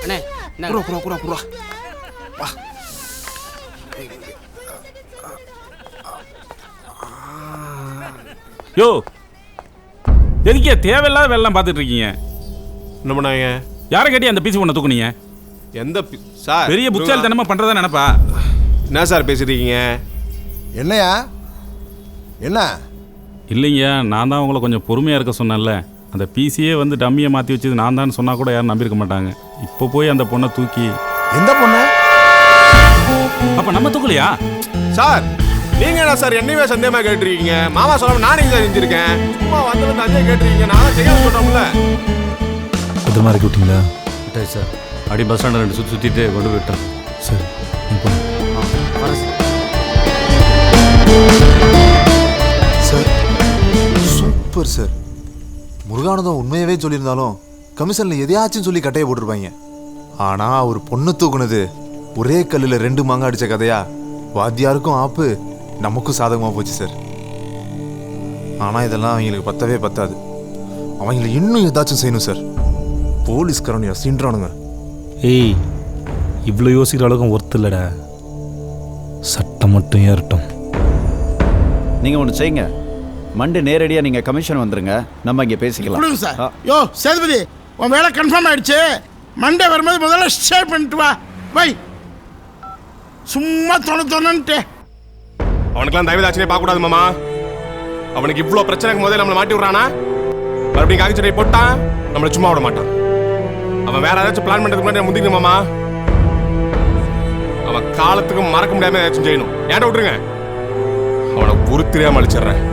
அண்ணே புறா வா. யோ எதுக்கே தேவையில்லாத வேலைலாம் பார்த்துட்டு இருக்கீங்க? என்ன பண்ணாங்க? யாரை கேட்டி அந்த பிசி பொண்ணை தூக்குனீங்க? எந்த சார் பெரிய புத்தாலித்தனமா பண்றதா நினைப்பா? என்ன சார் பேசுறீங்க? என்னையா என்ன? இல்லைங்க, நான் தான் உங்களை கொஞ்சம் பொறுமையாக இருக்க சொன்னேன்ல. அந்த பிசியே வந்து டம்மியை மாற்றி வச்சது நான் தான் சொன்னால் கூட யாரும் நம்பியிருக்க மாட்டாங்க. இப்போ போய் அந்த பொண்ணை தூக்கி. எந்த பொண்ணு? அப்போ நம்ம தூக்கலையா சார்? நீங்க என்ன சார் என்னையே சந்தேகமா கேட்டுருக்கீங்க? மாமா சொல்லாம நானே தான் செஞ்சிருக்கேன். சும்மா வந்து அதே கேட்டுருக்கீங்க. நான் செய்ய சொல்றோம்ல. பத்திரமா இறக்கி விட்டீங்களா? விட்டாச்சு சார். அப்படி பஸ் ஸ்டாண்ட் 2 சுற்றிட்டு கொண்டு போய் விட்டேன். சரி சார் சூப்பர் சார். முருகானந்தம் உண்மையவே சொல்லியிருந்தாலும் கமிஷன்ல எதையாச்சும் சொல்லி கட்டையை போட்டிருப்பாங்க. ஆனா ஒரு பொண்ணு தூக்குனது ஒரே கல்லுல 2 மாங்காய் அடிச்ச கதையா வாத்தியாருக்கும் ஆப்பு, நமக்கும் சாதகமா போச்சு சார். ஆனா இதெல்லாம் அவங்களுக்கு பத்தவே பத்தாது. அவங்களை இன்னும் ஏதாச்சும் செய்யணும் சார். போலீஸ்காரன் சீன்றானுங்க. ஏய், இவ்வளோ யோசிக்கிற அளவுக்கு ஒர்த்து இல்லைடா. சட்டம் மட்டும் ஏறட்டும். நீங்கள் ஒன்று செய்யுங்க. மண்டே நேரடியாக நீங்கள் கமிஷன் வந்துருங்க, நம்ம இங்கே பேசிக்கலாம். கொடுங்க சார். யோ சேதுபதி, உன் வேலை கன்ஃபார்ம் ஆயிடுச்சு. மண்டே வரும்போது முதல்ல ஸ்டே பண்ணிட்டு வா. வை, சும்மா தொணன்ட்டு. அவனுக்கெல்லாம் தயவுதாட்சியே பார்க்க கூடாது மாமா. அவனுக்கு இவ்வளோ பிரச்சனைக்கு முதல்ல நம்மளை மாட்டி விடுறானா? மறுபடியும் காய்ச்சலை போட்டான் நம்மளை சும்மா விட மாட்டான். அவன் வேற ஏதாச்சும் பிளான் பண்ணுறதுக்கு முன்னாடி முந்திக்கணும் மாமா. அவன் காலத்துக்கு மறக்க முடியாம ஏதாச்சும் செய்யணும். ஏன்ட விட்டுருங்க, அவனை பொறுத்திரியாம அழிச்சிடுறேன்.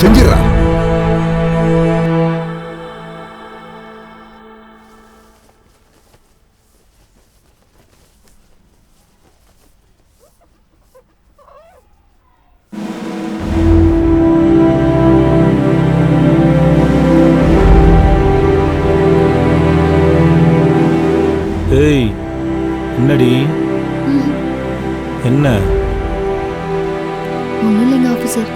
செஞ்சிடறா. ஏய், என்னடி? என்ன? ஒன்றும் இல்லைங்க ஆஃபீஸர்.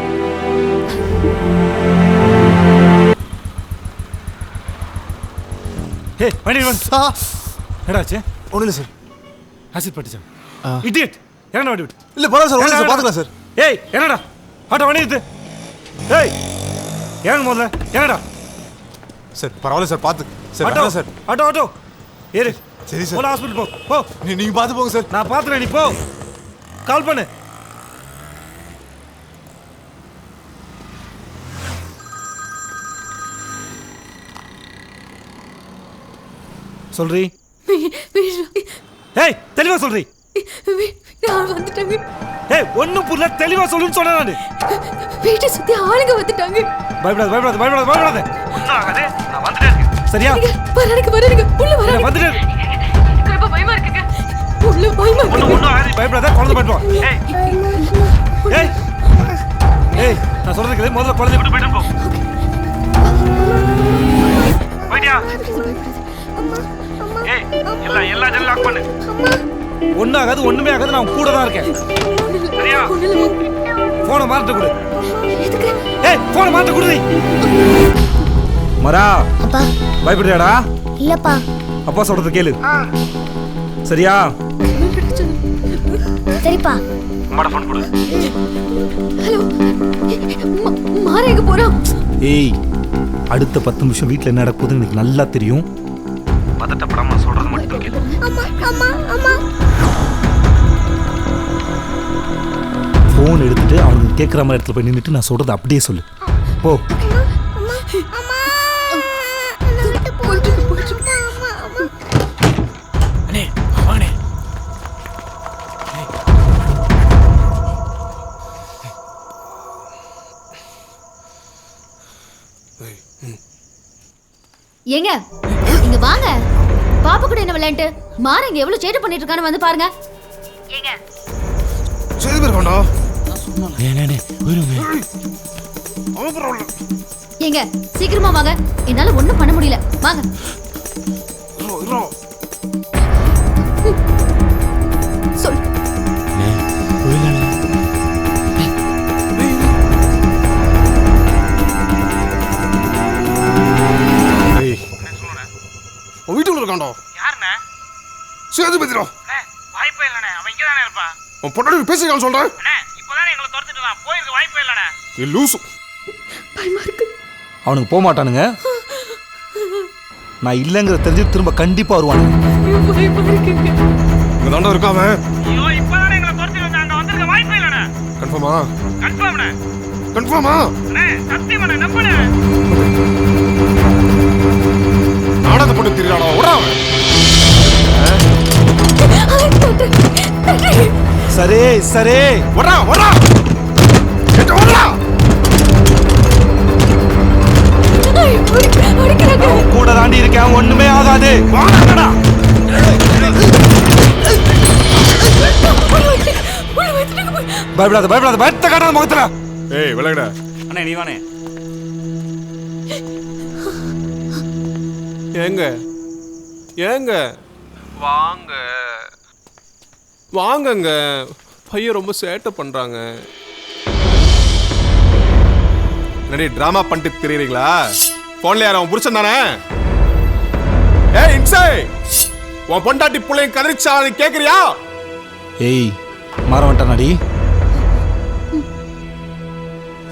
ஏய், வண்டி என்னாச்சு? ஒன்றும் இல்லை சார். ஆசிட் பட்டுச்சா? இடியட், என்னடா வண்டி விட்டு? இல்லை பரவாயில்ல சார், ஒன்றும் சார், பார்த்துக்கலாம் சார். ஏய், என்னடா ஆட்டோ வண்டி எடுத்து. ஏய், ஏங்க முதல்ல என்னடா? சார் பரவாயில்ல சார், பார்த்து sir. Auto sir, auto auto ஏறு. சரி சார். போல ஹாஸ்பிட்டல் போ. போ, நீங்க பார்த்து போங்க சார். நான் பார்த்துறேன், நீ போ. கால் பண்ணு. சொல்றி. ஏய், தெளிவா சொல்றி. நான் வந்துட்டாங்க. ஏய், ஒண்ணும் புரியல, தெளிவா சொல்லுன்னு சொன்னேன் நானு. வீட்டை சுத்தி ஆளுங்க வந்துட்டாங்க. பயப்படாத பயப்படாத பயப்படாத பயப்படாத. ஒண்ணாகாதே, நான் வந்துட்டேன். சரியா? வரானுங்க உள்ள வரானுங்க. நான் வந்துட்டேன். ரொம்ப பயமா இருக்குங்க. உள்ள பயமா இருக்கு. ஒண்ணும் ஆகாது, பயப்படாத, குழந்தை பயப்படுவா. ஏய் ஏய் ஏய், நான் சொல்றது கேளு. முதல்ல குழந்தை விட்டு போயிட்டு போ. போய்டியா? ஏய், எல்லா ஜன்னலும் லாக் பண்ணு. ஒண்ணும் ஆகாது, ஒண்ணுமே ஆகாது, நான் கூட தான் இருக்கேன். சரியா? போனை மாட்ட கொடு. ஏய், போனை மாட்ட கொடு. மரா, அப்பா பயப்படுறியாடா? இல்லப்பா. அப்பா சொல்றது கேளு. சரியா? சரிப்பா. அம்மாட ஃபோன் கொடு. ஹலோ, மாற எங்க போறோம்? ஏய், அடுத்த 10 நிமிஷம் வீட்ல என்ன நடக்குதுன்னு எனக்கு நல்லா தெரியும். பதட்டப்படாம நான் சொல்றது மட்டும் கேளு. அம்மா அம்மா அம்மா. ஃபோன் எடுத்துட்டு அவனுக்கு கேட்குற மாதிரி இடத்துல போய் நின்றுட்டு நான் சொல்றது அப்படியே சொல்லு. போ. அண்ணே வாங்கண்ணே. ஏங்க இங்க வாங்க. பாப்பா கூட என்ன விளையாண்டு மாற இங்க எவ்வளவு சேட்டை பண்ணிட்டு இருக்கான்னு வந்து பாருங்க. ஏங்க சரி பேர் கொண்டா. ஏங்க சீக்கிரமா வாங்க, என்னால ஒண்ணும் பண்ண முடியல. வாங்க. சொல். திரியிறான்டா. யாருண்ணே? சேதுபதிடா. வாய்ப்பே இல்லண்ணே, அவன் இங்கே தானே இருப்பான். உன் பொண்டாட்டி பேசிக்கலாம் சொல்றேன். இப்போதானே எங்களை துரத்துட்டு தான் போயிருக்க வாய்ப்பே இல்லண்ணே. நீ லூசு. அவனுக்கு போக மாட்டானுங்க. நான் இல்லைங்கிற தெரிஞ்சு திரும்ப கண்டிப்பா வருவானுங்க. இங்க தாண்டா இருக்காம. ஐயோ இப்போதானே எங்களை துரத்துட்டு வந்து அங்க வந்திருக்க வாய்ப்பே இல்லண்ணே. கன்ஃபார்மா? கன்ஃபார்ம்ண்ணே. கன்ஃபார்மா? அண்ணே சத்தியமாண்ணே, நம்புண்ணே. நாடகத்தை போட்டு திரியிறாடா. ஓடாம. சரி சரி ஓடா ஓடா. கேட்ட ஓடா. அவன் கூட தாண்டி இருக்கேன், ஒண்ணுமே ஆகாது. வாடா. பயப்படாத பயப்படாத, பயத்தை காட்டாத முகத்துல. ஏய் விலகடா. அண்ணே நீ வானே. ஏங்க ஏங்க வாங்க வாங்கங்க. பையன் ரொம்ப சேட்டை பண்றாங்க. என்னடி டிராமா பண்ணிட்டு திரியறீங்களா? போன்ல யாரும் அவன் புடிச்சன் தானே? ஏய் இன்சை, உன் பொண்டாட்டி பிள்ளைங்க கதறிச்சா நீ கேக்குறியா? ஏய் மாற வந்துட்டானாடி.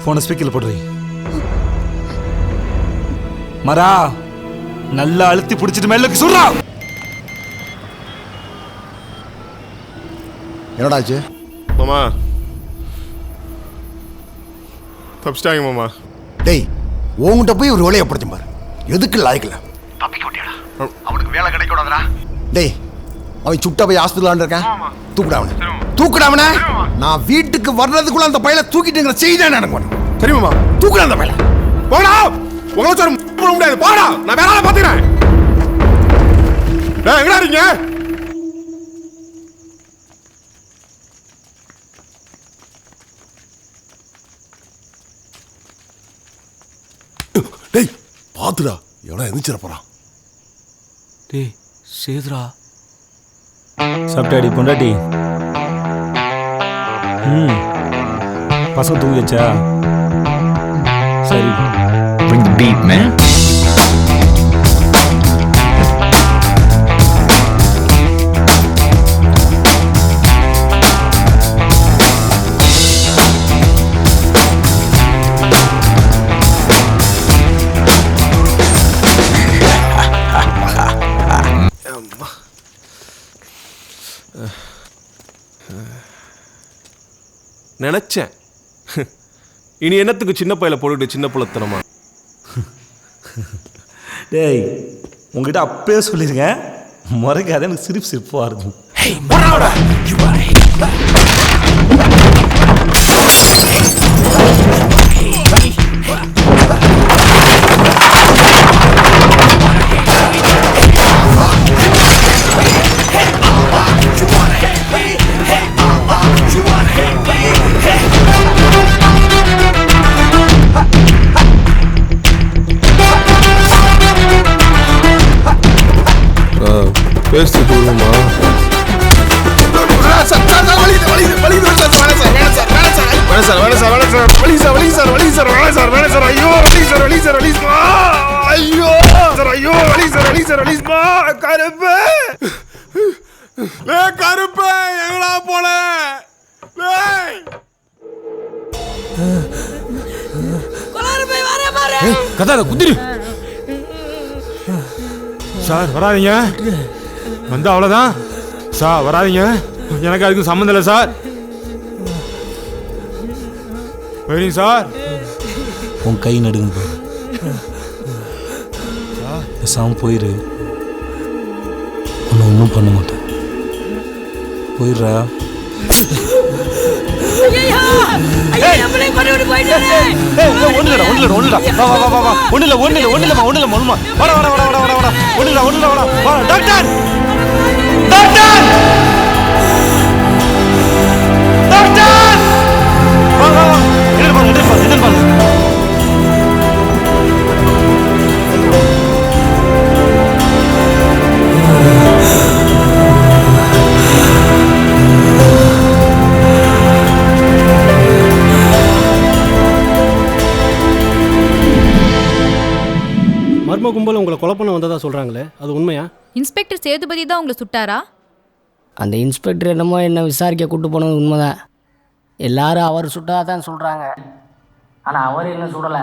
போனை ஸ்பீக்கர்ல போடுறீ. மரா நல்லா அழுத்தி பிடிச்சிட்டு மேலுக்கு சொல்றா. என்னடாச்சு மாமா தப்பிச்சிட்டாங்க மாமா. டேய் உன்கிட்ட போய் ஒரு வேலையை படுத்தும் பாரு. எதுக்கு லாய்க்கல அவனுக்கு வேலை கிடைக்கூடாதுடா. டேய் அவன் சுட்டா போய் ஹாஸ்பிட்டல் இருக்கேன். தூக்குடாவன நான் வீட்டுக்கு வர்றதுக்குள்ள அந்த பையலை தூக்கிட்டுங்கிற செய்தி நடக்கும். தெரியுமா? தூக்குடா அந்த பையலை. போடா. உங்களை வச்சு போட முடியாது. போடா. நான் வேற ஆளை பாத்துக்கிறேன். டேய் எங்கடா இருக்கீங்க? டேய் பாத்துடா எவனா எந்திரிச்சிட போறான். டேய் சேதுரா. சாப்பிட்டாடி பொண்டாட்டி? பசங்க தூங்கிச்சா? சரி. Bring the beat, man. நினைச்சேன் இனி என்னத்துக்கு சின்ன பையில போட்டுட்டு சின்ன புலத்தனமா. டேய் உங்ககிட்ட அப்பயே சொல்லிருங்க, முறைக்காத. எனக்கு சிரிப்பு சிரிப்பு வருது. பேசி போடுமா? கருப்பு எங்கடா போல? கதாத குதிரு. சார் வராதீங்க. வந்து அவ்வளோதான் சார், வராதீங்க. எனக்கு அதுக்கு சம்மந்தம் இல்லை சார். Very sir. உன் கை நடுங்க. பேசாம போயிரு. ஒன்றும் ஒன்றும் பண்ண மாட்டேன். போயிடுறா. மர்ம கும்பல் உங்களை கொலை பண்ண வந்ததா சொல்றாங்களே, அது உண்மையா? இன்ஸ்பெக்டர் சேதுபதி தான் உங்களை சுட்டாரா? அந்த இன்ஸ்பெக்டர் என்னமோ என்னை விசாரிக்க கூட்டு போனது உண்மைதான். எல்லாரும் அவர் சுட்டதாக தான் சொல்கிறாங்க. ஆனால் அவர் என்ன சுடலை.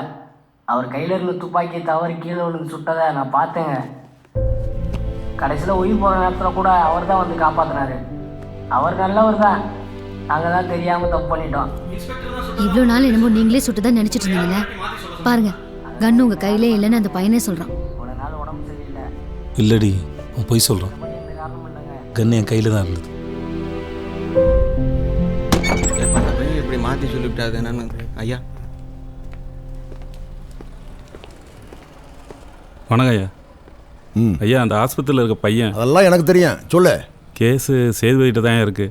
அவர் கையில் இருந்த துப்பாக்கியை தவறி கீழே விழுந்து சுட்டதை நான் பார்த்தேங்க. கடைசியில் உயிர் போகிற நேரத்தில் கூட அவர் தான் வந்து காப்பாற்றினாரு. அவர் நல்லவர் தான். நாங்கள் தான் தெரியாமல் தப்பு பண்ணிட்டோம். இவ்வளோ நாள் என்னமோ நீங்களே சுட்டுதான் நினைச்சிட்டு இருந்தீங்கல்ல. பாருங்க, கன்னு உங்க கையிலே இல்லைன்னு அந்த பையனே சொல்றான். இவ்வளோ நாள் உடம்பு சரியில்லை. இல்லடி, அவன் பொய் சொல்கிறான். எந்த காரணமும் இல்லைங்க. கன் என் கையில் தான் இருந்தது. இப்படி மாற்றி சொல்லிவிட்டாது என்னன்னு ஐயா. வணக்கம் ஐயா. ஐயா, அந்த ஆஸ்பத்திரியில் இருக்க பையன் அதெல்லாம் எனக்கு தெரியும், சொல்லு. கேஸு சேதுபதிகிட்ட தான் இருக்கு.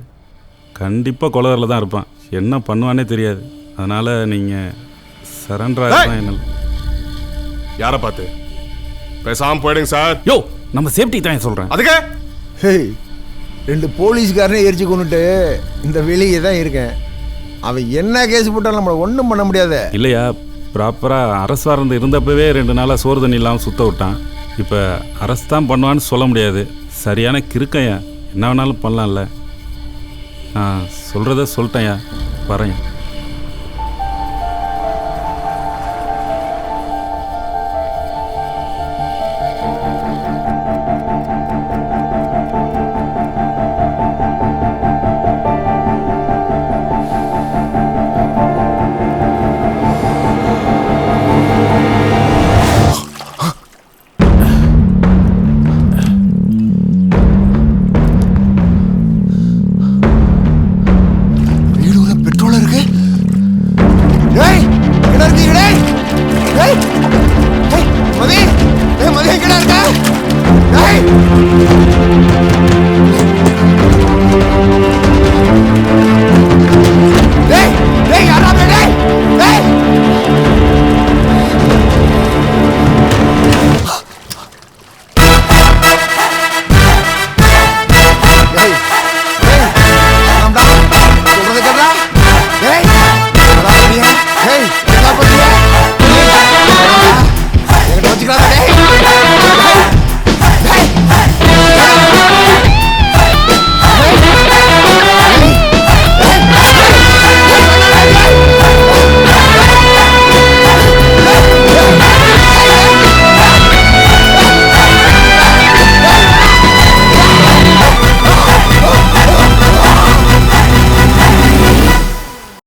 கண்டிப்பாக கொலகாரில் தான் இருப்பான். என்ன பண்ணுவானே தெரியாது. அதனால் நீங்கள் சரண்டர் ஆகலாம். என்ன யாரை பார்த்து பேசாம போயிடுங்க சார். யோ, நம்ம சேஃப்டி தான் சொல்கிறேன். அதுக்கு ஹேய், 2 போலீஸ்காரனே எரிச்சு கொண்டுட்டு இந்த வெளியே தான் இருக்கேன். அவன் என்ன கேஸ் போட்டாலும் நம்மளை ஒன்றும் பண்ண முடியாது. இல்லையா, ப்ராப்பராக அரசு வாரந்து இருந்தப்பவே 2 நாளாக சோறு தண்ணி இல்லாமல் சுத்த விட்டான். இப்போ அரசு தான் பண்ணுவான்னு சொல்ல முடியாது. சரியான கிறுக்கையா, என்ன வேணாலும் பண்ணலாம்ல. நான் சொல்கிறத சொல்லிட்டேன்யா, வரேன்.